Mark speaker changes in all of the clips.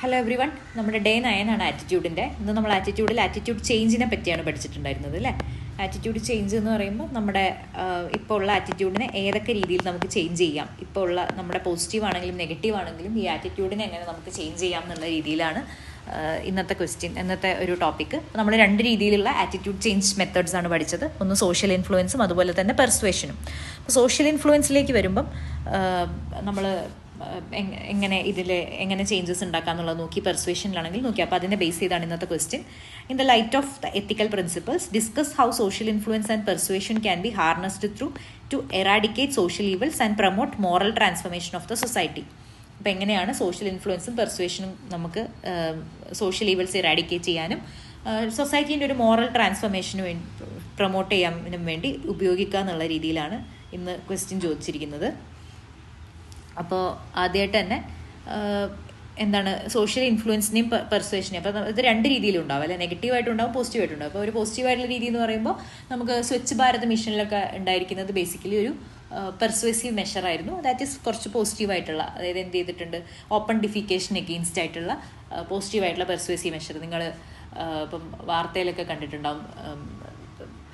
Speaker 1: Hello every one, നമ്മുടെ day 9 ആണ് ആറ്റിറ്റ്യൂഡിൻ്റെ. ഇന്ന് നമ്മൾ ആറ്റിറ്റ്യൂഡ് ചേഞ്ചിനെ പറ്റിയാണ് പഠിച്ചിട്ടുണ്ടായിരുന്നത് അല്ലേ. ആറ്റിറ്റ്യൂഡ് ചേഞ്ച് എന്ന് പറയുമ്പോൾ നമ്മുടെ ഇപ്പോൾ ഉള്ള ആറ്റിറ്റ്യൂഡിനെ ഏതൊക്കെ രീതിയിൽ നമുക്ക് ചേഞ്ച് ചെയ്യാം, ഇപ്പോൾ ഉള്ള നമ്മുടെ പോസിറ്റീവ് ആണെങ്കിലും നെഗറ്റീവ് ആണെങ്കിലും ഈ ആറ്റിറ്റ്യൂഡിനെ എങ്ങനെ നമുക്ക് ചേഞ്ച് ചെയ്യാം എന്നുള്ള രീതിയിലാണ് ഇന്നത്തെ ഒരു ടോപ്പിക്ക്. നമ്മൾ രണ്ട് രീതിയിലുള്ള ആറ്റിറ്റ്യൂഡ് ചേഞ്ച് മെത്തേഡ്സ് ആണ് പഠിച്ചത്. ഒന്ന് സോഷ്യൽ ഇൻഫ്ലുവൻസും അതുപോലെ തന്നെ പെർസ്വേഷനും. അപ്പോൾ സോഷ്യൽ ഇൻഫ്ലുവൻസിലേക്ക് വരുമ്പം നമ്മൾ എങ്ങനെ ചേഞ്ചസ് ഉണ്ടാക്കാന്നുള്ളത് നോക്കി, പെർസ്വേഷനിലാണെങ്കിൽ നോക്കി. അപ്പോൾ അതിനെ ബേസ് ചെയ്താണ് ഇന്നത്തെ question. In the light of the ethical principles discuss how social influence and persuasion can be harnessed through to eradicate social evils and promote moral transformation of the society. അപ്പോൾ എങ്ങനെയാണ് social ഇൻഫ്ലുവൻസും പെർസ്വേഷനും നമുക്ക് social evils eradicate ചെയ്യാനും സൊസൈറ്റീൻ്റെ ഒരു moral ട്രാൻസ്ഫർമേഷന് വേണ്ടി promote ചെയ്യാനും വേണ്ടി ഉപയോഗിക്കുക എന്നുള്ള രീതിയിലാണ് ഇന്ന് ക്വസ്റ്റ്യൻ ചോദിച്ചിരിക്കുന്നത്. അപ്പോൾ ആദ്യമായിട്ട് തന്നെ എന്താണ് സോഷ്യൽ ഇൻഫ്ലുവൻസിനെയും പെർസ്വേഷനെയും. അപ്പോൾ ഇത് രണ്ട് രീതിയിലുണ്ടാവും അല്ലെ, നെഗറ്റീവായിട്ടുണ്ടാവും പോസിറ്റീവായിട്ടുണ്ടാവും. അപ്പോൾ ഒരു പോസിറ്റീവായിട്ടുള്ള രീതി എന്ന് പറയുമ്പോൾ നമുക്ക് സ്വച്ഛ് ഭാരത് മിഷനിലൊക്കെ ഉണ്ടായിരിക്കുന്നത് ബേസിക്കലി ഒരു പെർസ്വേസീവ് മെഷറായിരുന്നു. ദാറ്റ് ഈസ് കുറച്ച് പോസിറ്റീവായിട്ടുള്ള, അതായത് എന്ത് ചെയ്തിട്ടുണ്ട്, ഓപ്പൺ ഡിഫിക്കേഷൻ എഗെയിൻസ്റ്റ് ആയിട്ടുള്ള പോസിറ്റീവായിട്ടുള്ള പെർസ്വേസീവ് മെഷർ. നിങ്ങൾ ഇപ്പം വാർത്തയിലൊക്കെ കണ്ടിട്ടുണ്ടാവും.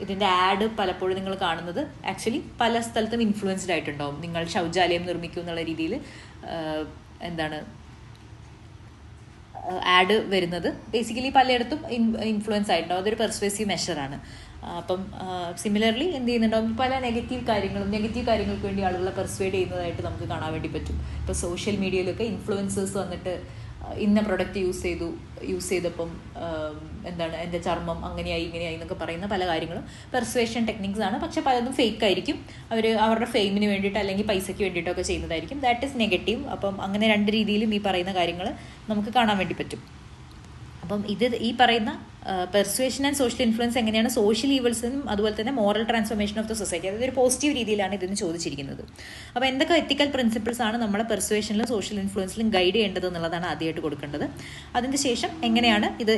Speaker 1: ഇതിൻ്റെ ആഡ് പലപ്പോഴും നിങ്ങൾ കാണുന്നത് ആക്ച്വലി പല സ്ഥലത്തും ഇൻഫ്ലുവൻസ്ഡ് ആയിട്ടുണ്ടാവും. നിങ്ങൾ ശൗചാലയം നിർമ്മിക്കും എന്നുള്ള രീതിയിൽ ആഡ് വരുന്നത് ബേസിക്കലി പലയിടത്തും ഇൻഫ്ലുവൻസ് ആയിട്ടുണ്ടാവും. അതൊരു പെർസ്വേസീവ് മെഷറാണ്. അപ്പം സിമിലർലി എന്ത് ചെയ്യുന്നുണ്ടാവും, പല നെഗറ്റീവ് കാര്യങ്ങൾക്ക് വേണ്ടി ആളുകളെ പെർസ്വേഡ് ചെയ്യുന്നതായിട്ട് നമുക്ക് കാണാൻ വേണ്ടി പറ്റും. ഇപ്പോൾ സോഷ്യൽ മീഡിയയിലൊക്കെ ഇൻഫ്ലുവൻസേഴ്സ് വന്നിട്ട് ഇന്ന പ്രൊഡക്റ്റ് യൂസ് ചെയ്തപ്പം എൻ്റെ ചർമ്മം അങ്ങനെയായി ഇങ്ങനെയായി എന്നൊക്കെ പറയുന്ന പല കാര്യങ്ങളും പെർസ്വേഷൻ ടെക്നിക്സ് ആണ്. പക്ഷെ പലതും ഫേക്ക് ആയിരിക്കും. അവരുടെ ഫെയിമിന് വേണ്ടിയിട്ട് അല്ലെങ്കിൽ പൈസയ്ക്ക് വേണ്ടിയിട്ടൊക്കെ ചെയ്യുന്നതായിരിക്കും. That is negative. അപ്പം അങ്ങനെ രണ്ട് രീതിയിലും ഈ പറയുന്ന കാര്യങ്ങൾ നമുക്ക് കാണാൻ വേണ്ടി പറ്റും. അപ്പം ഈ പറയുന്ന പെർസ്വേഷൻ ആൻഡ് സോഷ്യൽ ഇൻഫ്ലുവൻസ് എങ്ങനെയാണ് സോഷ്യൽ ഈവൽസിനും അതുപോലെ തന്നെ moral transformation of the society, അതായത് ഒരു പോസിറ്റീവ് രീതിയിലാണ് ഇതിന് ചോദിച്ചിരിക്കുന്നത്. അപ്പോൾ എന്തൊക്കെ എത്തിക്കൽ പ്രിൻസിപ്പിൾസ് ആണ് നമ്മളെ പെർസ്വേഷനിലും സോഷ്യൽ ഇൻഫ്ലുവൻസിലും ഗൈഡ് ചെയ്യേണ്ടത് എന്നുള്ളതാണ് ആദ്യമായിട്ട് കൊടുക്കേണ്ടത്. അതിന് ശേഷം എങ്ങനെയാണ് ഇത്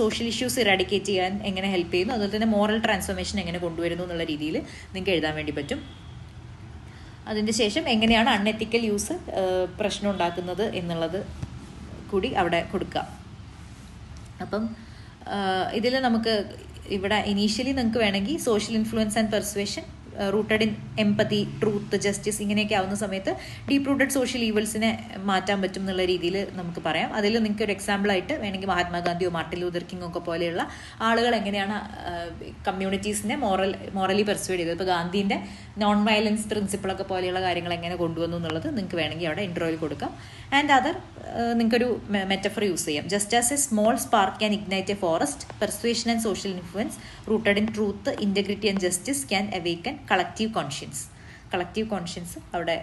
Speaker 1: സോഷ്യൽ ഇഷ്യൂസ് ഇറാഡിക്കേറ്റ് ചെയ്യാൻ എങ്ങനെ ഹെൽപ്പ് ചെയ്യുന്നു, അതുപോലെ തന്നെ മോറൽ ട്രാൻസ്ഫർമേഷൻ എങ്ങനെ കൊണ്ടുവരുന്നു എന്നുള്ള രീതിയിൽ നിങ്ങൾക്ക് എഴുതാൻ വേണ്ടി പറ്റും. അതിൻ്റെ ശേഷം എങ്ങനെയാണ് അൺഎത്തിക്കൽ യൂസ് പ്രശ്നം ഉണ്ടാക്കുന്നത് എന്നുള്ളത് കൂടി അവിടെ കൊടുക്കുക. അപ്പം ഇതിൽ നമുക്ക് ഇവിടെ ഇനീഷ്യലി നിങ്ങൾക്ക് വേണമെങ്കിൽ social influence and പെർസ്വേഷൻ rooted in empathy, truth, justice ഇങ്ങനെയൊക്കെ ആവുന്ന സമയത്ത് ഡീപ് റൂട്ടഡ് സോഷ്യൽ ഈവൽസിനെ മാറ്റാൻ പറ്റും എന്നുള്ള രീതിയിൽ നമുക്ക് പറയാം. അതിൽ നിങ്ങൾക്ക് ഒരു എക്സാമ്പിളായിട്ട് വേണമെങ്കിൽ മഹാത്മാഗാന്ധിയോ മാർട്ടിൻ ലൂതർ കിങ്ങോ ഒക്കെ പോലെയുള്ള ആളുകൾ എങ്ങനെയാണ് കമ്മ്യൂണിറ്റീസിനെ മോറലി പെർസ്വേഡ് ചെയ്തത്. ഇപ്പോൾ ഗാന്ധിൻ്റെ നോൺ വയലൻസ് പ്രിൻസിപ്പിളൊക്കെ പോലെയുള്ള കാര്യങ്ങൾ എങ്ങനെ കൊണ്ടുവന്നു എന്നുള്ളത് നിങ്ങൾക്ക് വേണമെങ്കിൽ അവിടെ ഇൻട്രോയിൽ കൊടുക്കാം. ആൻഡ് അതർ നിങ്ങൾക്കൊരു മെറ്റഫർ യൂസ് ചെയ്യാം. Just as A small spark can ignite A forest, പെർസ്വേഷൻ and social influence rooted in truth, integrity and justice can awaken collective conscience അവിടെ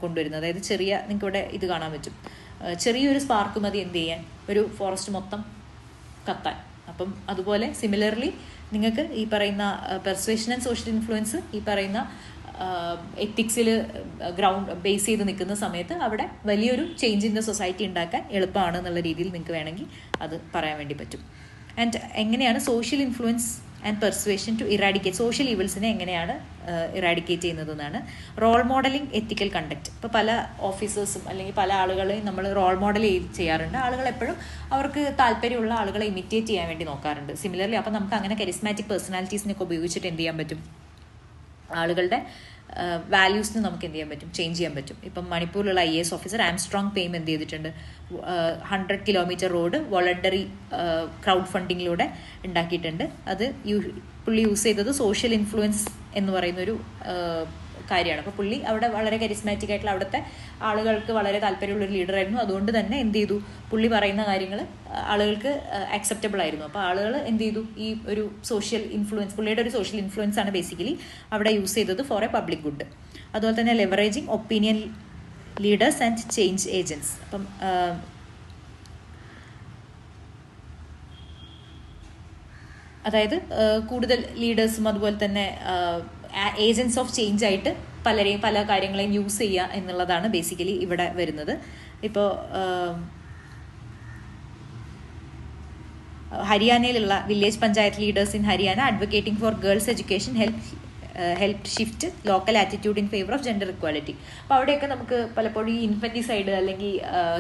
Speaker 1: കൊണ്ടുവരുന്നത്. അതായത് നിങ്ങൾക്ക് ഇവിടെ ഇത് കാണാൻ പറ്റും, ചെറിയൊരു സ്പാർക്ക് മതി എന്ത് ചെയ്യാൻ, ഒരു ഫോറസ്റ്റ് മൊത്തം കത്താൻ. അപ്പം അതുപോലെ സിമിലർലി നിങ്ങൾക്ക് ഈ പറയുന്ന പെർസ്വേഷൻ ആൻഡ് സോഷ്യൽ ഇൻഫ്ലുവൻസ് ഈ പറയുന്ന എത്തിക്സിൽ ബേസ് ചെയ്ത് നിൽക്കുന്ന സമയത്ത് അവിടെ വലിയൊരു ചേഞ്ച് ഇൻ ദ സൊസൈറ്റി ഉണ്ടാക്കാൻ എളുപ്പമാണ് എന്നുള്ള രീതിയിൽ നിങ്ങൾക്ക് വേണമെങ്കിൽ അത് പറയാൻ വേണ്ടി പറ്റും. ആൻഡ് എങ്ങനെയാണ് social influence and persuasion to eradicate social ഈവൽസിനെ എങ്ങനെയാണ് ഇറാഡിക്കേറ്റ് ചെയ്യുന്നതെന്നാണ്. Role modelling ethical conduct. ഇപ്പോൾ പല ഓഫീസേഴ്സും അല്ലെങ്കിൽ പല ആളുകളെയും നമ്മൾ റോൾ മോഡൽ ചെയ്യാറുണ്ട്. ആളുകൾ എപ്പോഴും അവർക്ക് താല്പര്യമുള്ള ആളുകളെ ഇമിറ്റേറ്റ് ചെയ്യാൻ വേണ്ടി നോക്കാറുണ്ട്. സിമിലർലി അപ്പോൾ നമുക്ക് അങ്ങനെ കരിസ്മാറ്റിക് പേഴ്സണാലിറ്റീസിനൊക്കെ ഉപയോഗിച്ചിട്ട് എന്ത് ചെയ്യാൻ പറ്റും, ആളുകളുടെ വാല്യൂസിന് നമുക്ക് എന്ത് ചെയ്യാൻ പറ്റും, ചേഞ്ച് ചെയ്യാൻ പറ്റും. ഇപ്പം മണിപ്പൂരിലുള്ള IAS ഓഫീസർ ആംസ്ട്രോങ് പെയിം എന്ത് ചെയ്തിട്ടുണ്ട്, 100 കിലോമീറ്റർ റോഡ് വോളണ്ടറി ക്രൗഡ് ഫണ്ടിങ്ങിലൂടെ ഉണ്ടാക്കിയിട്ടുണ്ട്. അത് പുള്ളി യൂസ് ചെയ്തത് സോഷ്യൽ ഇൻഫ്ലുവൻസ് എന്ന് പറയുന്നൊരു കാര്യമാണ്. അപ്പോൾ പുള്ളി അവിടെ വളരെ കരിസ്മാറ്റിക് ആയിട്ടുള്ള അവിടുത്തെ ആളുകൾക്ക് വളരെ താല്പര്യമുള്ളൊരു ലീഡറായിരുന്നു. അതുകൊണ്ട് തന്നെ എന്ത് ചെയ്തു, പുള്ളി പറയുന്ന കാര്യങ്ങൾ ആളുകൾക്ക് അക്സെപ്റ്റബിൾ ആയിരുന്നു. അപ്പോൾ ആളുകൾ എന്ത് ചെയ്തു, ഈ ഒരു സോഷ്യൽ ഇൻഫ്ലുവൻസ്, പുള്ളിയുടെ ഒരു സോഷ്യൽ ഇൻഫ്ലുവൻസ് ആണ് ബേസിക്കലി അവിടെ യൂസ് ചെയ്തത് ഫോർ എ പബ്ലിക് ഗുഡ്. അതുപോലെ തന്നെ ലെവറേജിങ് opinion leaders and change agents. അപ്പം അതായത് കൂടുതൽ ലീഡേഴ്സും അതുപോലെ തന്നെ ഏജൻസ് ഓഫ് ചേഞ്ച് ആയിട്ട് പല കാര്യങ്ങളെയും യൂസ് ചെയ്യുക എന്നുള്ളതാണ് ബേസിക്കലി ഇവിടെ വരുന്നത്. ഇപ്പോൾ ഹരിയാനയിലുള്ള village panchayat leaders in Haryana advocating for girls education help help shift local attitude in favour of gender equality. അപ്പോൾ അവിടെയൊക്കെ നമുക്ക് പലപ്പോഴും ഈ ഇൻഫൻറ്റിസൈഡ് അല്ലെങ്കിൽ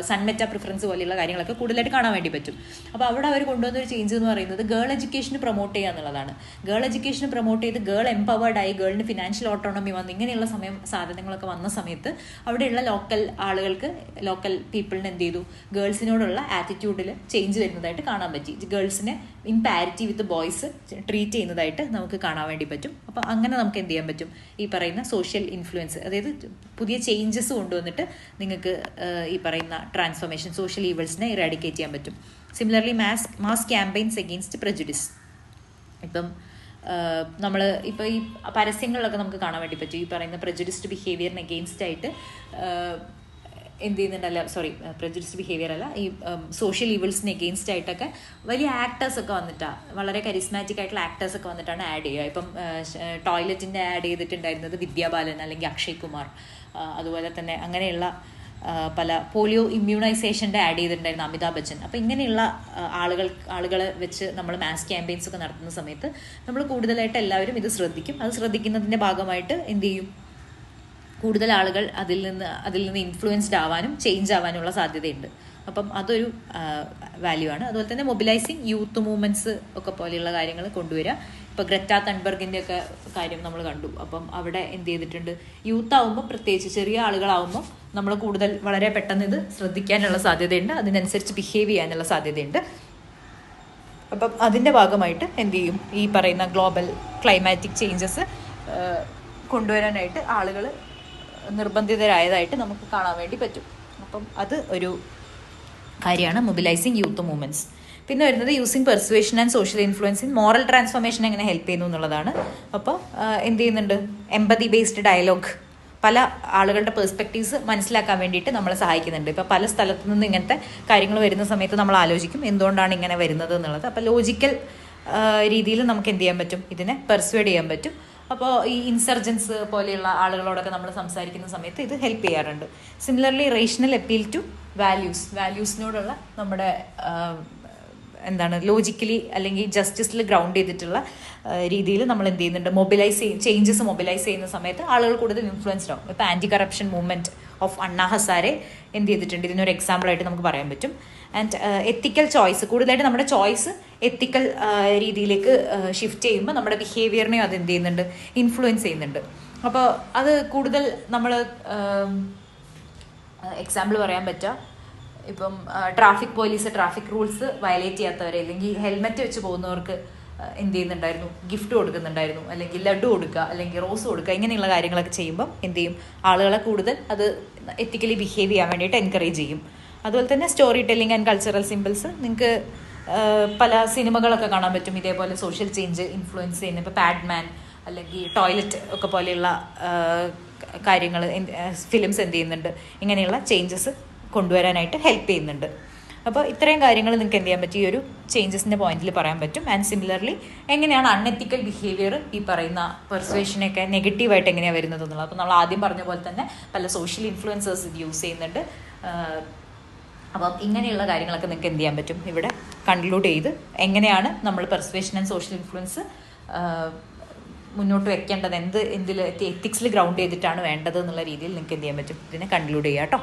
Speaker 1: സൺമെറ്റ പ്രിഫറൻസ് പോലെയുള്ള കാര്യങ്ങളൊക്കെ കൂടുതലായിട്ട് കാണാൻ വേണ്ടി പറ്റും. അപ്പോൾ അവിടെ അവർ കൊണ്ടുവന്നൊരു ചേഞ്ച് എന്ന് പറയുന്നത് ഗേൾ എഡ്യൂക്കേഷന് പ്രൊമോട്ട് ചെയ്യുക എന്നുള്ളതാണ്. ഗേൾ എഡ്യൂക്കേഷന് പ്രൊമോട്ട് ചെയ്ത് ഗേൾ എംപവേർഡ് ആയി, ഗേളിന് ഫിനാൻഷ്യൽ ഓട്ടോണമി വന്ന് ഇങ്ങനെയുള്ള സാധനങ്ങളൊക്കെ വന്ന സമയത്ത് അവിടെയുള്ള ലോക്കൽ ആളുകൾക്ക്, ലോക്കൽ പീപ്പിളിന് എന്ത് ചെയ്തു, ഗേൾസിനോടുള്ള ആറ്റിറ്റ്യൂഡിൽ ചേഞ്ച് വരുന്നതായിട്ട് കാണാൻ പറ്റി. ഗേൾസിനെ in parity with boys treat ചെയ്യുന്നതായിട്ട് നമുക്ക് കാണാൻ വേണ്ടി പറ്റും. അപ്പോൾ അങ്ങനെ നമുക്ക് എന്ത് ചെയ്യാൻ പറ്റും, ഈ പറയുന്ന സോഷ്യൽ ഇൻഫ്ലുവൻസ്, അതായത് പുതിയ ചേഞ്ചസ് കൊണ്ടുവന്നിട്ട് നിങ്ങൾക്ക് ഈ പറയുന്ന ട്രാൻസ്ഫോർമേഷൻ, സോഷ്യൽ ഈവൽസിനെ ഇറാഡിക്കേറ്റ് ചെയ്യാൻ പറ്റും. Similarly mass campaigns against prejudice. ഇപ്പം നമ്മൾ ഇപ്പോൾ ഈ പരസ്യങ്ങളിലൊക്കെ നമുക്ക് കാണാൻ വേണ്ടി പറ്റും ഈ പറയുന്ന പ്രജുഡിസ്ഡ് ബിഹേവിയറിന് എഗെയിൻസ്റ്റ് ആയിട്ട് എന്ത് ചെയ്യുന്നുണ്ടല്ല, പ്രജുഡിസ്ഡ് ബിഹേവിയർ അല്ല, ഈ സോഷ്യൽ ഈവിൾസിന് എഗെയിൻസ്റ്റ് ആയിട്ടൊക്കെ വലിയ ആക്ടേഴ്സൊക്കെ വന്നിട്ടാണ്, വളരെ കരിസ്മാറ്റിക് ആയിട്ടുള്ള ആക്ടേഴ്സൊക്കെ വന്നിട്ടാണ് ആഡ് ചെയ്യുക. ഇപ്പം ടോയ്ലറ്റിൻ്റെ ആഡ് ചെയ്തിട്ടുണ്ടായിരുന്നത് വിദ്യാബാലൻ അല്ലെങ്കിൽ അക്ഷയ് കുമാർ, അതുപോലെ തന്നെ അങ്ങനെയുള്ള പല പോളിയോ ഇമ്മ്യൂണൈസേഷൻ്റെ ആഡ് ചെയ്തിട്ടുണ്ടായിരുന്നു അമിതാഭ് ബച്ചൻ. അപ്പോൾ ഇങ്ങനെയുള്ള ആളുകളെ വെച്ച് നമ്മൾ മാസ് ക്യാമ്പയിൻസ് ഒക്കെ നടത്തുന്ന സമയത്ത് നമ്മൾ കൂടുതലായിട്ട് എല്ലാവരും ഇത് ശ്രദ്ധിക്കും. അത് ശ്രദ്ധിക്കുന്നതിൻ്റെ ഭാഗമായിട്ട് എന്ത് ചെയ്യും, കൂടുതൽ ആളുകൾ അതിൽ നിന്ന് ഇൻഫ്ലുവൻസ്ഡ് ആവാനും ചേഞ്ച് ആവാനുള്ള സാധ്യതയുണ്ട്. അപ്പം അതൊരു വാല്യൂ ആണ്. അതുപോലെ തന്നെ മൊബിലൈസിങ് യൂത്ത് മൂവ്മെൻറ്റ്സ് ഒക്കെ പോലെയുള്ള കാര്യങ്ങൾ കൊണ്ടുവരിക. ഇപ്പോൾ ഗ്രറ്റ തൺബർഗിൻ്റെ ഒക്കെ കാര്യം നമ്മൾ കണ്ടു. അപ്പം അവിടെ എന്ത് ചെയ്തിട്ടുണ്ട്, യൂത്ത് ആവുമ്പോൾ, പ്രത്യേകിച്ച് ചെറിയ ആളുകളാവുമ്പോൾ നമ്മൾ കൂടുതൽ വളരെ പെട്ടെന്ന് ഇത് ശ്രദ്ധിക്കാനുള്ള സാധ്യതയുണ്ട്, അതിനനുസരിച്ച് ബിഹേവ് ചെയ്യാനുള്ള സാധ്യതയുണ്ട്. അപ്പം അതിൻ്റെ ഭാഗമായിട്ട് എന്ത് ചെയ്യും, ഈ പറയുന്ന ഗ്ലോബൽ ക്ലൈമാറ്റിക് ചേഞ്ചസ് കൊണ്ടുവരാനായിട്ട് ആളുകൾ നിർബന്ധിതരായതായിട്ട് നമുക്ക് കാണാൻ വേണ്ടി പറ്റും. അപ്പം അത് ഒരു കാര്യമാണ് മൊബിലൈസിങ് യൂത്ത് മൂവ്മെൻറ്റ്സ്. പിന്നെ വരുന്നത് using persuasion and social influence in moral transformation എങ്ങനെ ഹെൽപ്പ് ചെയ്യുന്നു എന്നുള്ളതാണ്. അപ്പോൾ എന്ത് ചെയ്യുന്നുണ്ട്, എമ്പതി ബേസ്ഡ് ഡയലോഗ് പല ആളുകളുടെ പെർസ്പെക്റ്റീവ്സ് മനസ്സിലാക്കാൻ വേണ്ടിയിട്ട് നമ്മളെ സഹായിക്കുന്നുണ്ട്. ഇപ്പോൾ പല സ്ഥലത്തു നിന്ന് ഇങ്ങനത്തെ കാര്യങ്ങൾ വരുന്ന സമയത്ത് നമ്മൾ ആലോചിക്കും എന്തുകൊണ്ടാണ് ഇങ്ങനെ വരുന്നത് എന്നുള്ളത്. അപ്പോൾ ലോജിക്കൽ രീതിയിൽ നമുക്ക് എന്ത് ചെയ്യാൻ പറ്റും, ഇതിനെ പെർസ്വേഡ് ചെയ്യാൻ പറ്റും. അപ്പോൾ ഈ ഇൻസർജൻസ് പോലെയുള്ള ആളുകളോടൊക്കെ നമ്മൾ സംസാരിക്കുന്ന സമയത്ത് ഇത് ഹെൽപ്പ് ചെയ്യാറുണ്ട്. സിമിലർലി റേഷണൽ അപ്പീൽ ടു വാല്യൂസിനോടുള്ള നമ്മുടെ ലോജിക്കലി അല്ലെങ്കിൽ ജസ്റ്റിസിൽ ഗ്രൗണ്ട് ചെയ്തിട്ടുള്ള രീതിയിൽ നമ്മൾ എന്ത് ചെയ്യുന്നുണ്ട്, ചേഞ്ചസ് മൊബിലൈസ് ചെയ്യുന്ന സമയത്ത് ആളുകൾ കൂടുതൽ ഇൻഫ്ലുവൻസ്ഡ് ആവും. ഇപ്പോൾ ആൻറ്റി കറപ്ഷൻ മൂവ്മെൻറ്റ് ഓഫ് അണ്ണാ ഹസാരെ എന്ത് ചെയ്തിട്ടുണ്ട്, ഇതിനൊരു എക്സാമ്പിളായിട്ട് നമുക്ക് പറയാൻ പറ്റും. ആൻഡ് എത്തിക്കൽ ചോയ്സ്, കൂടുതലായിട്ട് നമ്മുടെ ചോയ്സ് എത്തിക്കൽ രീതിയിലേക്ക് ഷിഫ്റ്റ് ചെയ്യുമ്പോൾ നമ്മുടെ ബിഹേവിയറിനെയും അത് എന്ത് ചെയ്യുന്നുണ്ട്, ഇൻഫ്ലുവൻസ് ചെയ്യുന്നുണ്ട്. അപ്പോൾ അത് കൂടുതൽ നമ്മൾ എക്സാമ്പിൾ പറയാൻ പറ്റുക, ഇപ്പം ട്രാഫിക് റൂൾസ് വയലേറ്റ് ചെയ്യാത്തവരെ അല്ലെങ്കിൽ ഹെൽമെറ്റ് വെച്ച് പോകുന്നവർക്ക് എന്ത് ചെയ്യുന്നുണ്ടായിരുന്നു, ഗിഫ്റ്റ് കൊടുക്കുന്നുണ്ടായിരുന്നു, അല്ലെങ്കിൽ ലഡു കൊടുക്കുക, അല്ലെങ്കിൽ റോസ് കൊടുക്കുക, ഇങ്ങനെയുള്ള കാര്യങ്ങളൊക്കെ ചെയ്യുമ്പം എന്ത് ചെയ്യും, ആളുകളെ കൂടുതൽ അത് എത്തിക്കലി ബിഹേവ് ചെയ്യാൻ വേണ്ടിയിട്ട് എൻകറേജ് ചെയ്യും. അതുപോലെ തന്നെ story telling and cultural symbols, നിങ്ങൾക്ക് പല സിനിമകളൊക്കെ കാണാൻ പറ്റും ഇതേപോലെ സോഷ്യൽ ചേഞ്ച് ഇൻഫ്ലുവൻസ് ചെയ്യുന്ന. ഇപ്പോൾ പാഡ്മാൻ അല്ലെങ്കിൽ ടോയ്ലറ്റ് ഒക്കെ പോലെയുള്ള കാര്യങ്ങൾ ഫിലിംസ് എന്ത് ചെയ്യുന്നുണ്ട്, ഇങ്ങനെയുള്ള ചേഞ്ചസ് കൊണ്ടുവരാനായിട്ട് ഹെൽപ്പ് ചെയ്യുന്നുണ്ട്. അപ്പോൾ ഇത്രയും കാര്യങ്ങൾ നിങ്ങൾക്ക് എന്ത് ചെയ്യാൻ പറ്റും, ഈ ഒരു ചേഞ്ചസിൻ്റെ പോയിന്റിൽ പറയാൻ പറ്റും. ആൻഡ് സിമിലർലി എങ്ങനെയാണ് അൺഎത്തിക്കൽ ബിഹേവിയർ ഈ പറയുന്ന പെർസുവേഷനൊക്കെ നെഗറ്റീവായിട്ട് എങ്ങനെയാണ് വരുന്നത് എന്നുള്ളത്. അപ്പോൾ നമ്മൾ ആദ്യം പറഞ്ഞ പോലെ തന്നെ പല സോഷ്യൽ ഇൻഫ്ലുവൻസേഴ്സ് ഇത് യൂസ് ചെയ്യുന്നുണ്ട്. അപ്പം ഇങ്ങനെയുള്ള കാര്യങ്ങളൊക്കെ നിങ്ങൾക്ക് എന്ത് ചെയ്യാൻ പറ്റും, ഇവിടെ കൺക്ലൂഡ് ചെയ്ത് എങ്ങനെയാണ് നമ്മൾ പെർസുവേഷൻ ആൻഡ് സോഷ്യൽ ഇൻഫ്ലുവൻസ് മുന്നോട്ട് വെക്കേണ്ടത്, എന്തിൽ എത്തിക്സിൽ ഗ്രൗണ്ട് ചെയ്തിട്ടാണ് വേണ്ടത് എന്നുള്ള രീതിയിൽ നിങ്ങൾക്ക് എന്ത് ചെയ്യാൻ പറ്റും, ഇതിനെ കൺക്ലൂഡ് ചെയ്യാം കേട്ടോ.